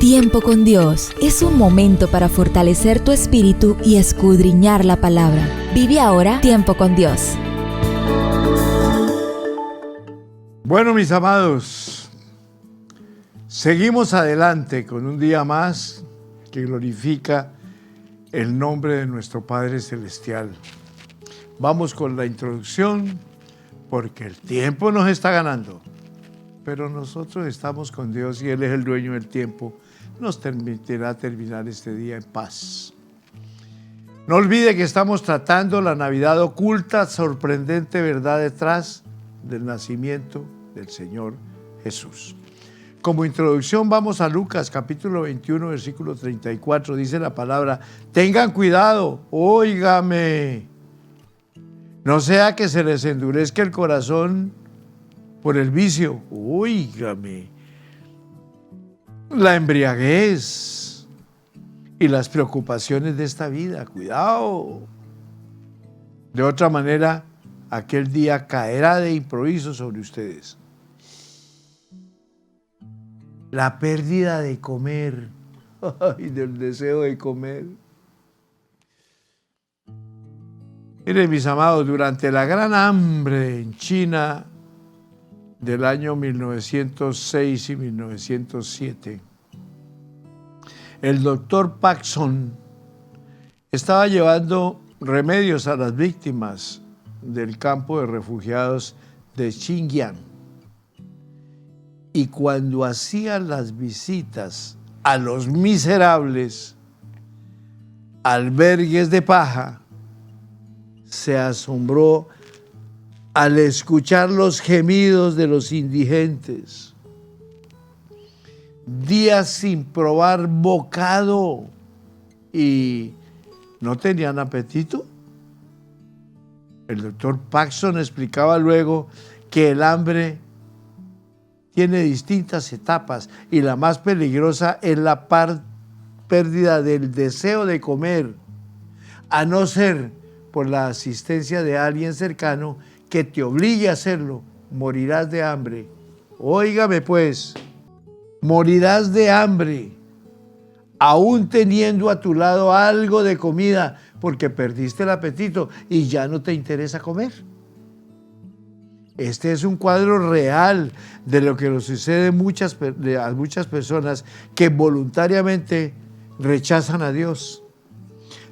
Tiempo con Dios es un momento para fortalecer tu espíritu y escudriñar la palabra. Vive ahora Tiempo con Dios. Bueno, mis amados, seguimos adelante con un día más que glorifica el nombre de nuestro Padre Celestial. Vamos con la introducción porque el tiempo nos está ganando, pero nosotros estamos con Dios y Él es el dueño del tiempo. Nos permitirá terminar este día en paz. No olvide que estamos tratando la Navidad oculta, sorprendente verdad detrás del nacimiento del Señor Jesús. Como introducción vamos a Lucas capítulo 21, versículo 34. Dice la palabra: tengan cuidado, óigame. No sea que se les endurezca el corazón por el vicio, óigame, la embriaguez y las preocupaciones de esta vida. Cuidado. De otra manera, aquel día caerá de improviso sobre ustedes. La pérdida de comer, ay, del deseo de comer. Miren, mis amados, durante la gran hambre en China del año 1906 y 1907, el doctor Paxson estaba llevando remedios a las víctimas del campo de refugiados de Xinjiang. Y cuando hacía las visitas a los miserables albergues de paja, se asombró al escuchar los gemidos de los indigentes. Días sin probar bocado y no tenían apetito. El doctor Paxson explicaba luego que el hambre tiene distintas etapas y la más peligrosa es la pérdida del deseo de comer, a no ser por la asistencia de alguien cercano que te obligue a hacerlo. Morirás de hambre. Óigame pues, morirás de hambre, aún teniendo a tu lado algo de comida, porque perdiste el apetito y ya no te interesa comer. Este es un cuadro real de lo que nos sucede a muchas personas que voluntariamente rechazan a Dios,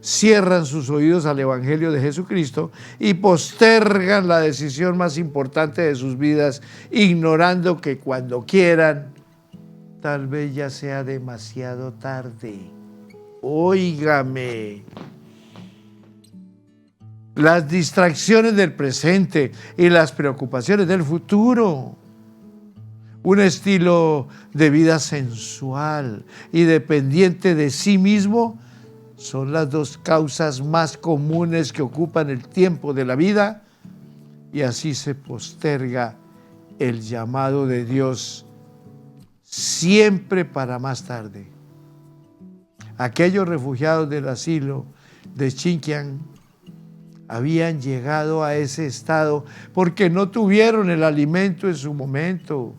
cierran sus oídos al Evangelio de Jesucristo y postergan la decisión más importante de sus vidas, ignorando que cuando quieran, tal vez ya sea demasiado tarde. Óigame. Las distracciones del presente y las preocupaciones del futuro. Un estilo de vida sensual y dependiente de sí mismo son las dos causas más comunes que ocupan el tiempo de la vida, y así se posterga el llamado de Dios siempre para más tarde. Aquellos refugiados del asilo de Xinjiang habían llegado a ese estado porque no tuvieron el alimento en su momento.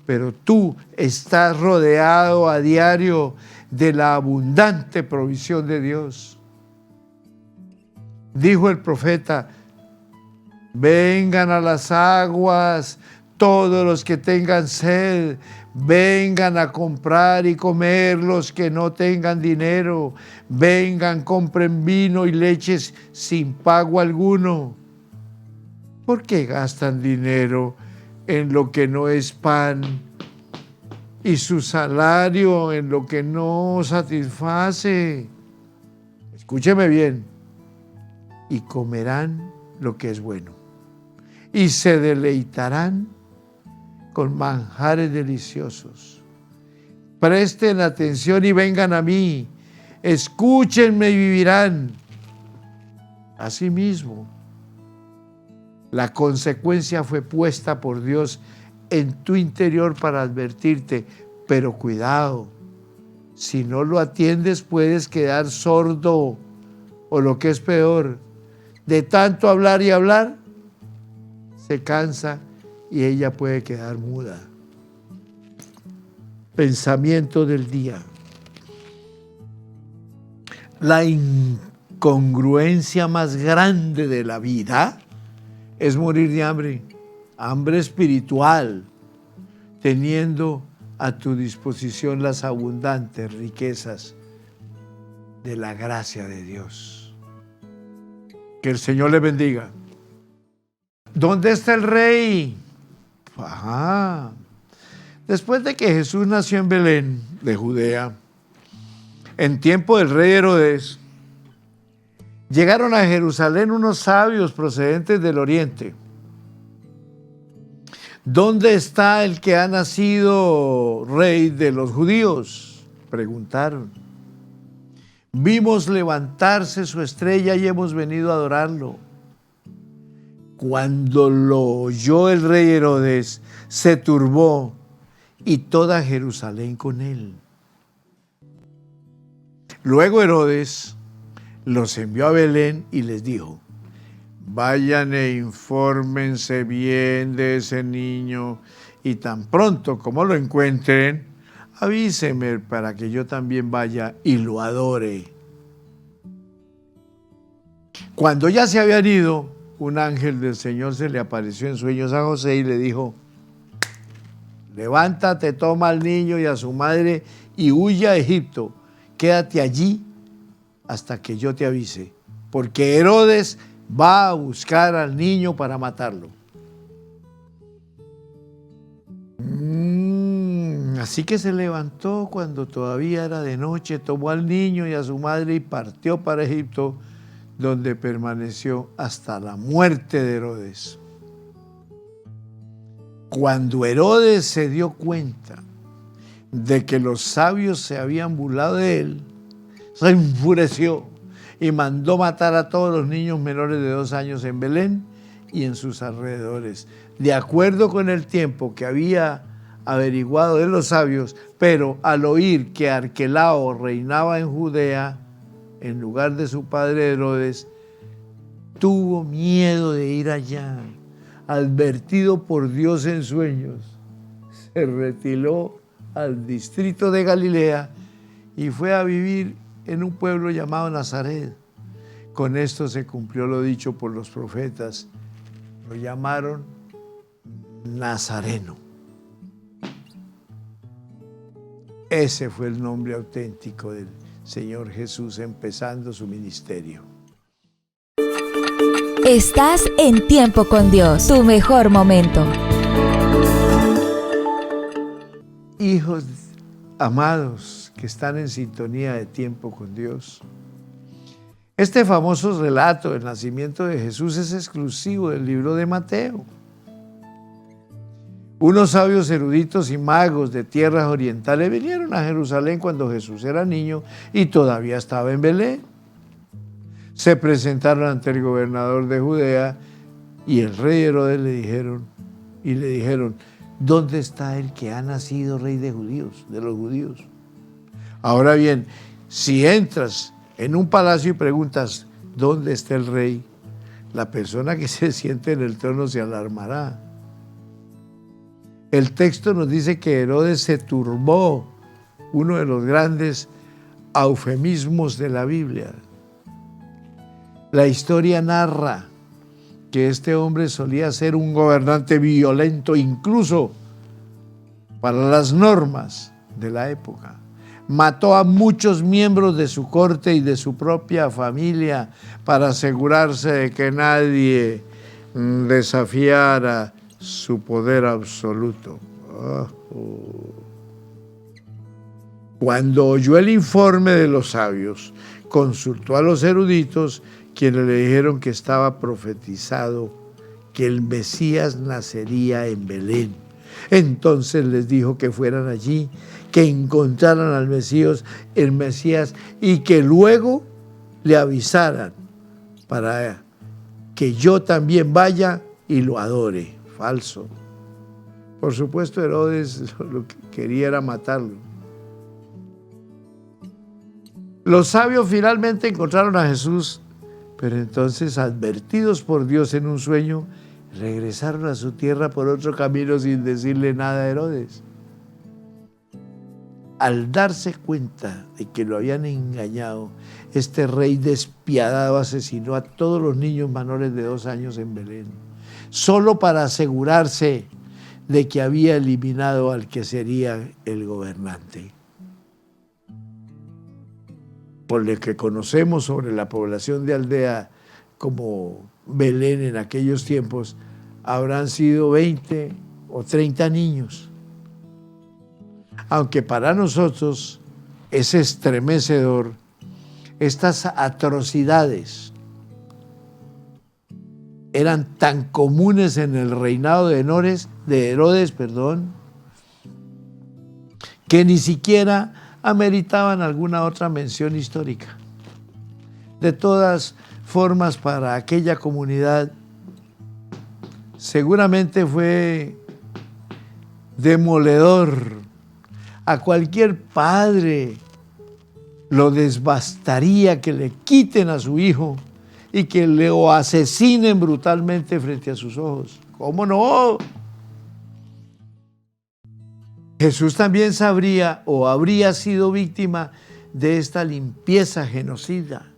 Pero tú estás rodeado a diario de la abundante provisión de Dios. Dijo el profeta: vengan a las aguas todos los que tengan sed, vengan a comprar y comer los que no tengan dinero, vengan, compren vino y leches sin pago alguno. ¿Por qué gastan dinero en lo que no es pan y su salario en lo que no satisface? Escúcheme bien. Y comerán lo que es bueno y se deleitarán con manjares deliciosos. Presten atención y vengan a mí, escúchenme y vivirán. Asimismo, la consecuencia fue puesta por Dios en tu interior para advertirte, pero cuidado, si no lo atiendes puedes quedar sordo, o lo que es peor, de tanto hablar y hablar, se cansa y ella puede quedar muda. pensamiento del día. La incongruencia más grande de la vida es morir de hambre, hambre espiritual, teniendo a tu disposición las abundantes riquezas de la gracia de Dios. Que el Señor le bendiga. ¿Dónde está el rey? Ajá. Después de que Jesús nació en Belén, de Judea, en tiempo del rey Herodes, llegaron a Jerusalén unos sabios procedentes del oriente. ¿Dónde está el que ha nacido rey de los judíos?, preguntaron. Vimos levantarse su estrella y hemos venido a adorarlo. Cuando lo oyó el rey Herodes, se turbó y toda Jerusalén con él. Luego Herodes los envió a Belén y les dijo: vayan e infórmense bien de ese niño y tan pronto como lo encuentren, avísenme para que yo también vaya y lo adore. Cuando ya se habían ido, un ángel del Señor se le apareció en sueños a José y le dijo: levántate, toma al niño y a su madre y huye a Egipto. Quédate allí hasta que yo te avise, porque Herodes va a buscar al niño para matarlo. Así que se levantó cuando todavía era de noche, tomó al niño y a su madre y partió para Egipto, donde permaneció hasta la muerte de Herodes. Cuando Herodes se dio cuenta de que los sabios se habían burlado de él, se enfureció y mandó matar a todos los niños menores de 2 años en Belén y en sus alrededores, de acuerdo con el tiempo que había averiguado de los sabios. Pero al oír que Arquelao reinaba en Judea en lugar de su padre Herodes, tuvo miedo de ir allá. Advertido por Dios en sueños, se retiró al distrito de Galilea y fue a vivir en un pueblo llamado Nazaret. Con esto se cumplió lo dicho por los profetas. Lo llamaron Nazareno. Ese fue el nombre auténtico del Señor Jesús empezando su ministerio. Estás en Tiempo con Dios, tu mejor momento. Hijos amados que están en sintonía de Tiempo con Dios, este famoso relato del nacimiento de Jesús es exclusivo del libro de Mateo. Unos sabios eruditos y magos de tierras orientales vinieron a Jerusalén cuando Jesús era niño y todavía estaba en Belén. Se presentaron ante el gobernador de Judea y el rey Herodes le dijeron: ¿dónde está el que ha nacido rey de los judíos? Ahora bien, si entras en un palacio y preguntas ¿dónde está el rey?, la persona que se siente en el trono se alarmará. El texto nos dice que Herodes se turbó, uno de los grandes eufemismos de la Biblia. La historia narra que este hombre solía ser un gobernante violento, incluso para las normas de la época. Mató a muchos miembros de su corte y de su propia familia para asegurarse de que nadie desafiara su poder absoluto. Cuando oyó el informe de los sabios, consultó a los eruditos, quienes le dijeron que estaba profetizado que el Mesías nacería en Belén. Entonces les dijo que fueran allí, que encontraran al el Mesías, y que luego le avisaran para que yo también vaya y lo adore. Falso. Por supuesto, Herodes lo que quería era matarlo. Los sabios finalmente encontraron a Jesús, pero entonces, advertidos por Dios en un sueño, regresaron a su tierra por otro camino sin decirle nada a Herodes. Al darse cuenta de que lo habían engañado, este rey despiadado asesinó a todos los niños menores de 2 años en Belén, solo para asegurarse de que había eliminado al que sería el gobernante. Por lo que conocemos sobre la población de aldea como Belén en aquellos tiempos, habrán sido 20 o 30 niños. Aunque para nosotros es estremecedor, estas atrocidades eran tan comunes en el reinado de Herodes, que ni siquiera ameritaban alguna otra mención histórica. De todas formas, para aquella comunidad seguramente fue demoledor. A cualquier padre lo desbastaría que le quiten a su hijo y que lo asesinen brutalmente frente a sus ojos. ¿Cómo no? Jesús también sabría o habría sido víctima de esta limpieza genocida,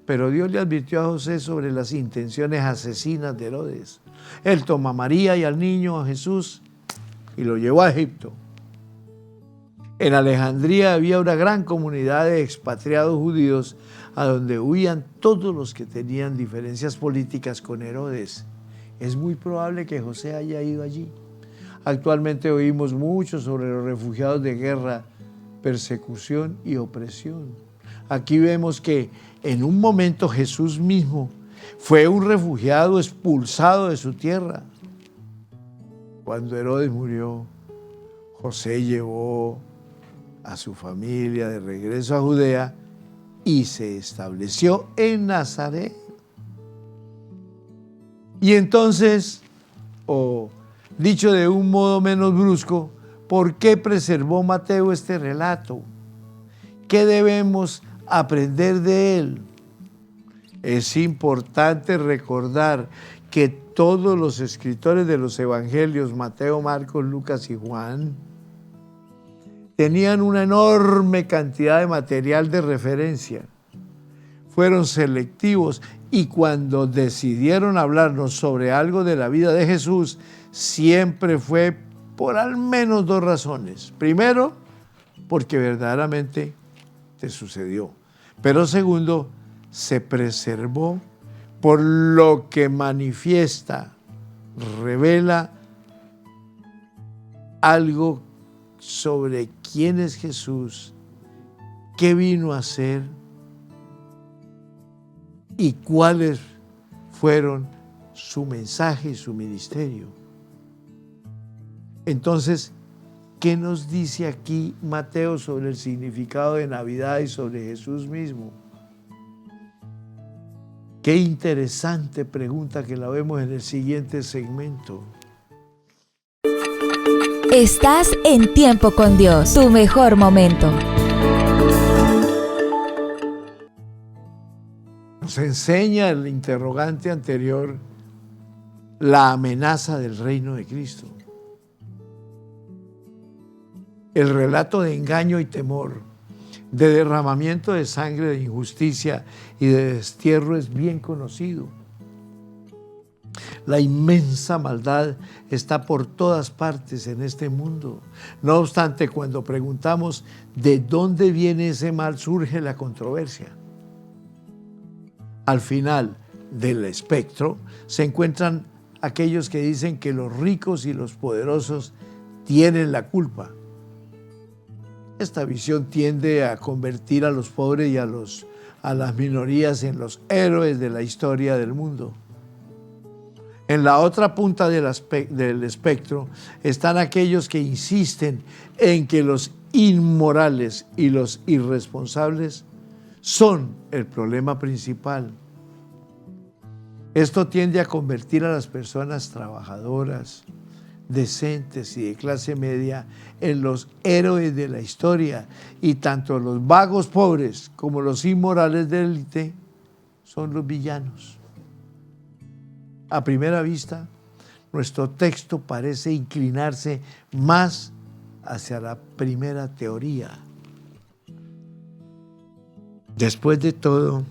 pero Dios le advirtió a José sobre las intenciones asesinas de Herodes. Él toma a María y al niño, a Jesús, y lo llevó a Egipto. En Alejandría había una gran comunidad de expatriados judíos a donde huían todos los que tenían diferencias políticas con Herodes. Es muy probable que José haya ido allí. Actualmente oímos mucho sobre los refugiados de guerra, persecución y opresión. Aquí vemos que en un momento Jesús mismo fue un refugiado expulsado de su tierra. Cuando Herodes murió, José llevó a su familia de regreso a Judea y se estableció en Nazaret. Y entonces, dicho de un modo menos brusco, ¿por qué preservó Mateo este relato? ¿Qué debemos aprender de él? Es importante recordar que todos los escritores de los evangelios, Mateo, Marcos, Lucas y Juan, tenían una enorme cantidad de material de referencia. Fueron selectivos y cuando decidieron hablarnos sobre algo de la vida de Jesús, siempre fue por al menos 2 razones. Primero, porque verdaderamente te sucedió. Pero segundo, se preservó por lo que manifiesta, revela algo sobre quién es Jesús, qué vino a hacer y cuáles fueron su mensaje y su ministerio. Entonces, ¿qué nos dice aquí Mateo sobre el significado de Navidad y sobre Jesús mismo? Qué interesante pregunta que la vemos en el siguiente segmento. Estás en Tiempo con Dios, tu mejor momento. Nos enseña el interrogante anterior la amenaza del reino de Cristo. El relato de engaño y temor, de derramamiento de sangre, de injusticia y de destierro es bien conocido. La inmensa maldad está por todas partes en este mundo. No obstante, cuando preguntamos de dónde viene ese mal, surge la controversia. Al final del espectro se encuentran aquellos que dicen que los ricos y los poderosos tienen la culpa. Esta visión tiende a convertir a los pobres y a las minorías en los héroes de la historia del mundo. En la otra punta del espectro están aquellos que insisten en que los inmorales y los irresponsables son el problema principal. Esto tiende a convertir a las personas trabajadoras, decentes y de clase media en los héroes de la historia, y tanto los vagos pobres como los inmorales de élite son los villanos. A primera vista, nuestro texto parece inclinarse más hacia la primera teoría. Después de todo,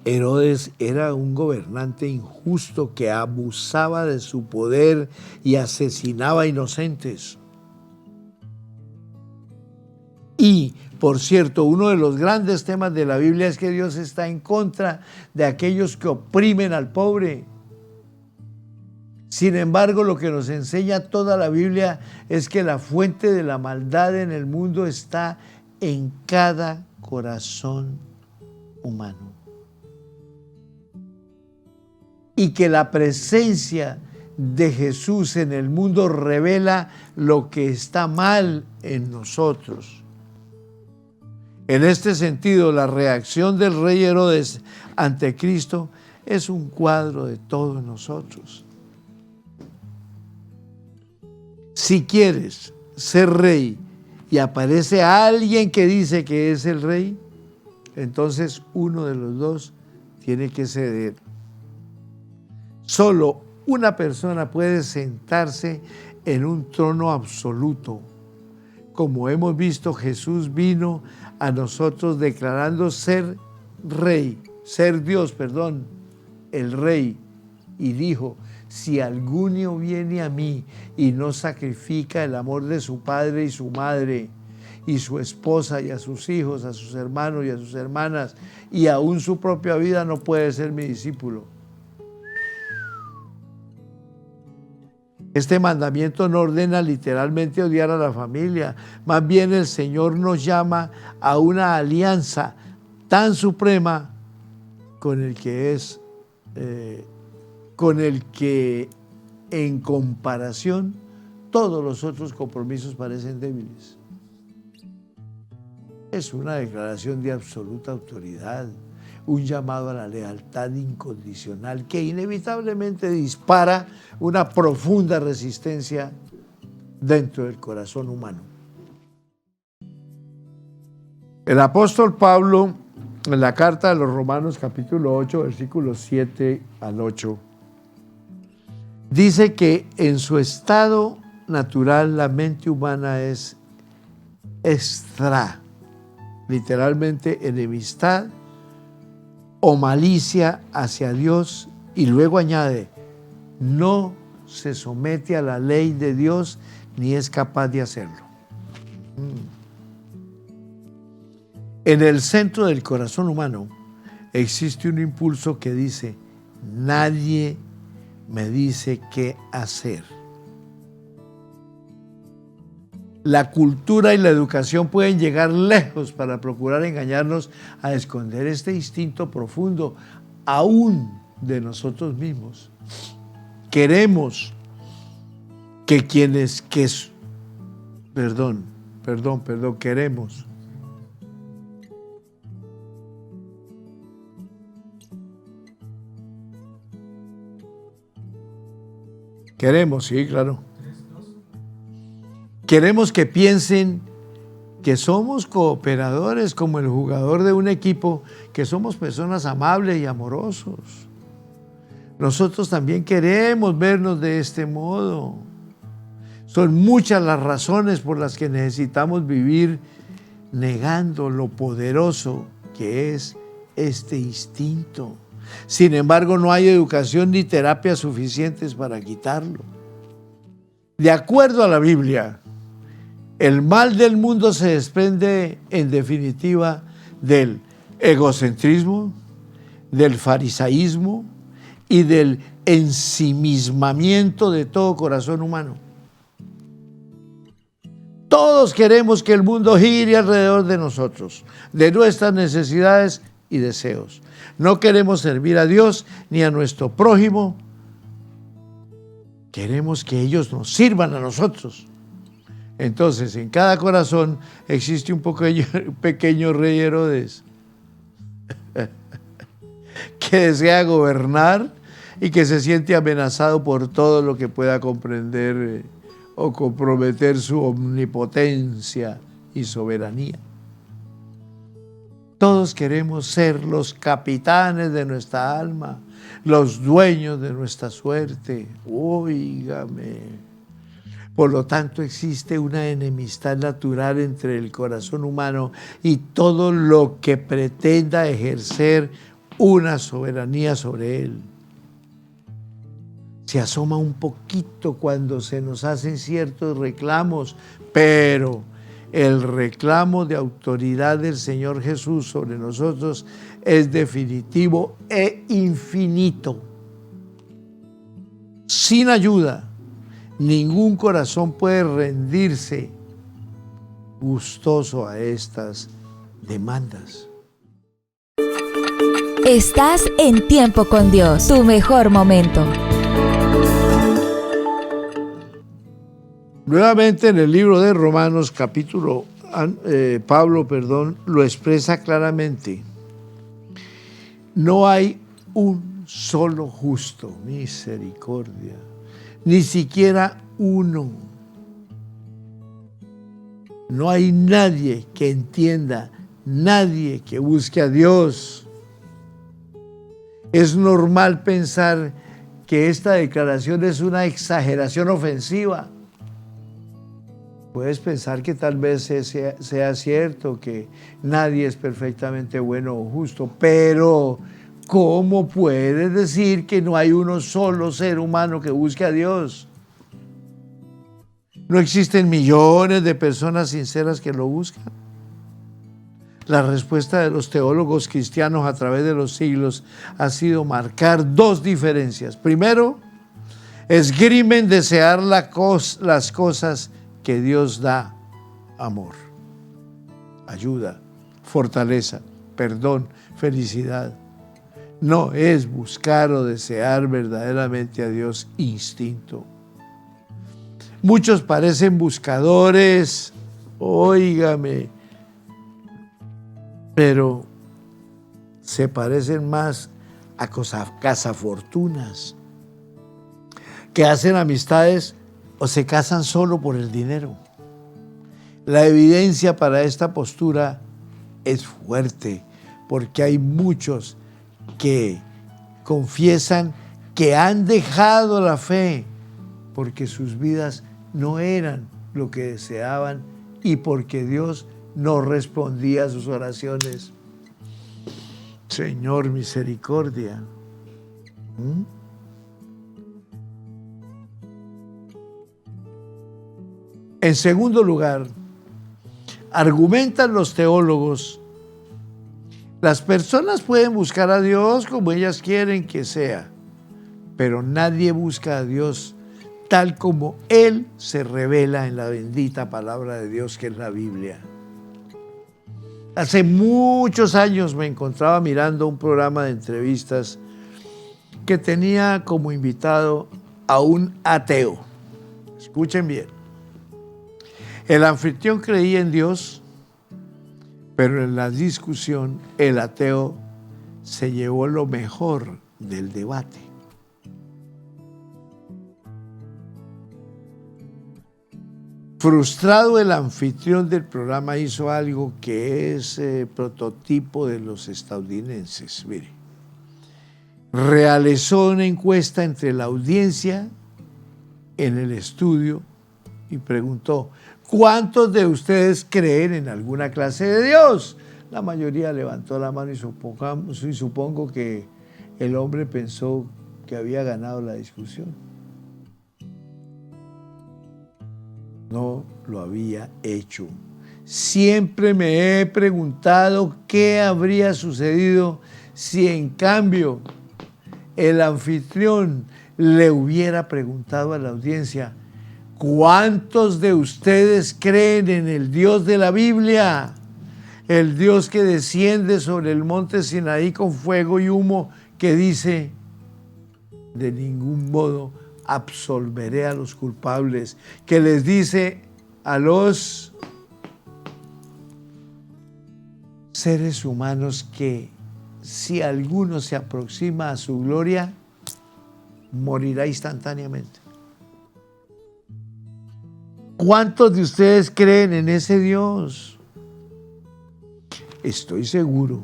Herodes era un gobernante injusto que abusaba de su poder y asesinaba inocentes. Y, por cierto, uno de los grandes temas de la Biblia es que Dios está en contra de aquellos que oprimen al pobre. Sin embargo, lo que nos enseña toda la Biblia es que la fuente de la maldad en el mundo está en cada corazón humano. Y que la presencia de Jesús en el mundo revela lo que está mal en nosotros. En este sentido, la reacción del rey Herodes ante Cristo es un cuadro de todos nosotros. Si quieres ser rey y aparece alguien que dice que es el rey, entonces uno de los dos tiene que ceder. Solo una persona puede sentarse en un trono absoluto. Como hemos visto, Jesús vino a nosotros declarando ser Dios, el rey, y dijo: si alguno viene a mí y no sacrifica el amor de su padre y su madre, y su esposa y a sus hijos, a sus hermanos y a sus hermanas, y aún su propia vida, no puede ser mi discípulo. Este mandamiento no ordena literalmente odiar a la familia, más bien el Señor nos llama a una alianza tan suprema con el que en comparación todos los otros compromisos parecen débiles. Es una declaración de absoluta autoridad, un llamado a la lealtad incondicional que inevitablemente dispara una profunda resistencia dentro del corazón humano. El apóstol Pablo, en la carta de los Romanos capítulo 8, versículos 7 al 8, dice que en su estado natural la mente humana es literalmente enemistad o malicia hacia Dios, y luego añade: no se somete a la ley de Dios ni es capaz de hacerlo. En el centro del corazón humano existe un impulso que dice: nadie me dice qué hacer. La cultura y la educación pueden llegar lejos para procurar engañarnos a esconder este instinto profundo, aún de nosotros mismos. Queremos que queremos sí, claro. Queremos que piensen que somos cooperadores, como el jugador de un equipo, que somos personas amables y amorosos. Nosotros también queremos vernos de este modo. Son muchas las razones por las que necesitamos vivir negando lo poderoso que es este instinto. Sin embargo, no hay educación ni terapias suficientes para quitarlo. De acuerdo a la Biblia, el mal del mundo se desprende, en definitiva, del egocentrismo, del farisaísmo y del ensimismamiento de todo corazón humano. Todos queremos que el mundo gire alrededor de nosotros, de nuestras necesidades y deseos. No queremos servir a Dios ni a nuestro prójimo. Queremos que ellos nos sirvan a nosotros. Entonces, en cada corazón existe un pequeño rey Herodes que desea gobernar y que se siente amenazado por todo lo que pueda comprender o comprometer su omnipotencia y soberanía. Todos queremos ser los capitanes de nuestra alma, los dueños de nuestra suerte. Óigame. Por lo tanto, existe una enemistad natural entre el corazón humano y todo lo que pretenda ejercer una soberanía sobre él. Se asoma un poquito cuando se nos hacen ciertos reclamos, pero el reclamo de autoridad del Señor Jesús sobre nosotros es definitivo e infinito. Sin ayuda, ningún corazón puede rendirse gustoso a estas demandas. Estás en Tiempo con Dios, tu mejor momento. Nuevamente en el libro de Romanos, Pablo lo expresa claramente. No hay un solo justo, misericordia, ni siquiera uno. No hay nadie que entienda, nadie que busque a Dios. Es normal pensar que esta declaración es una exageración ofensiva. Puedes pensar que tal vez sea cierto, que nadie es perfectamente bueno o justo, pero ¿cómo puedes decir que no hay uno solo ser humano que busque a Dios? ¿No existen millones de personas sinceras que lo buscan? La respuesta de los teólogos cristianos a través de los siglos ha sido marcar dos diferencias. Primero, esgrimen desear las cosas que Dios da: amor, ayuda, fortaleza, perdón, felicidad. No es buscar o desear verdaderamente a Dios instinto. Muchos parecen buscadores, óigame, pero se parecen más a cazafortunas, que hacen amistades o se casan solo por el dinero. La evidencia para esta postura es fuerte, porque hay muchos que confiesan que han dejado la fe porque sus vidas no eran lo que deseaban y porque Dios no respondía a sus oraciones. Señor, misericordia. En segundo lugar, argumentan los teólogos, las personas pueden buscar a Dios como ellas quieren que sea, pero nadie busca a Dios tal como Él se revela en la bendita palabra de Dios que es la Biblia. Hace muchos años me encontraba mirando un programa de entrevistas que tenía como invitado a un ateo. Escuchen bien. El anfitrión creía en Dios, pero en la discusión el ateo se llevó lo mejor del debate. Frustrado, el anfitrión del programa hizo algo que es prototipo de los estadounidenses. Mire, realizó una encuesta entre la audiencia en el estudio y preguntó: ¿cuántos de ustedes creen en alguna clase de Dios? La mayoría levantó la mano y supongo que el hombre pensó que había ganado la discusión. No lo había hecho. Siempre me he preguntado qué habría sucedido si en cambio el anfitrión le hubiera preguntado a la audiencia: ¿cuántos de ustedes creen en el Dios de la Biblia? El Dios que desciende sobre el monte Sinaí con fuego y humo, que dice: de ningún modo absolveré a los culpables, que les dice a los seres humanos que si alguno se aproxima a su gloria, morirá instantáneamente. ¿Cuántos de ustedes creen en ese Dios? Estoy seguro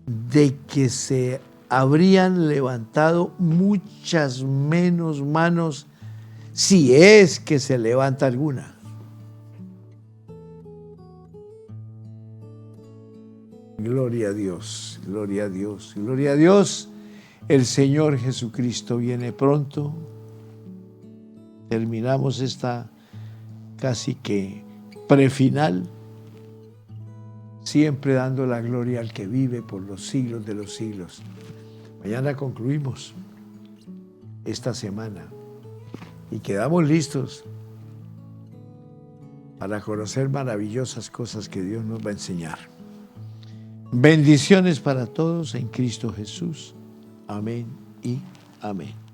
de que se habrían levantado muchas menos manos si es que se levanta alguna. Gloria a Dios, gloria a Dios, gloria a Dios. El Señor Jesucristo viene pronto. Terminamos esta casi que prefinal, siempre dando la gloria al que vive por los siglos de los siglos. Mañana concluimos esta semana y quedamos listos para conocer maravillosas cosas que Dios nos va a enseñar. Bendiciones para todos en Cristo Jesús. Amén y amén.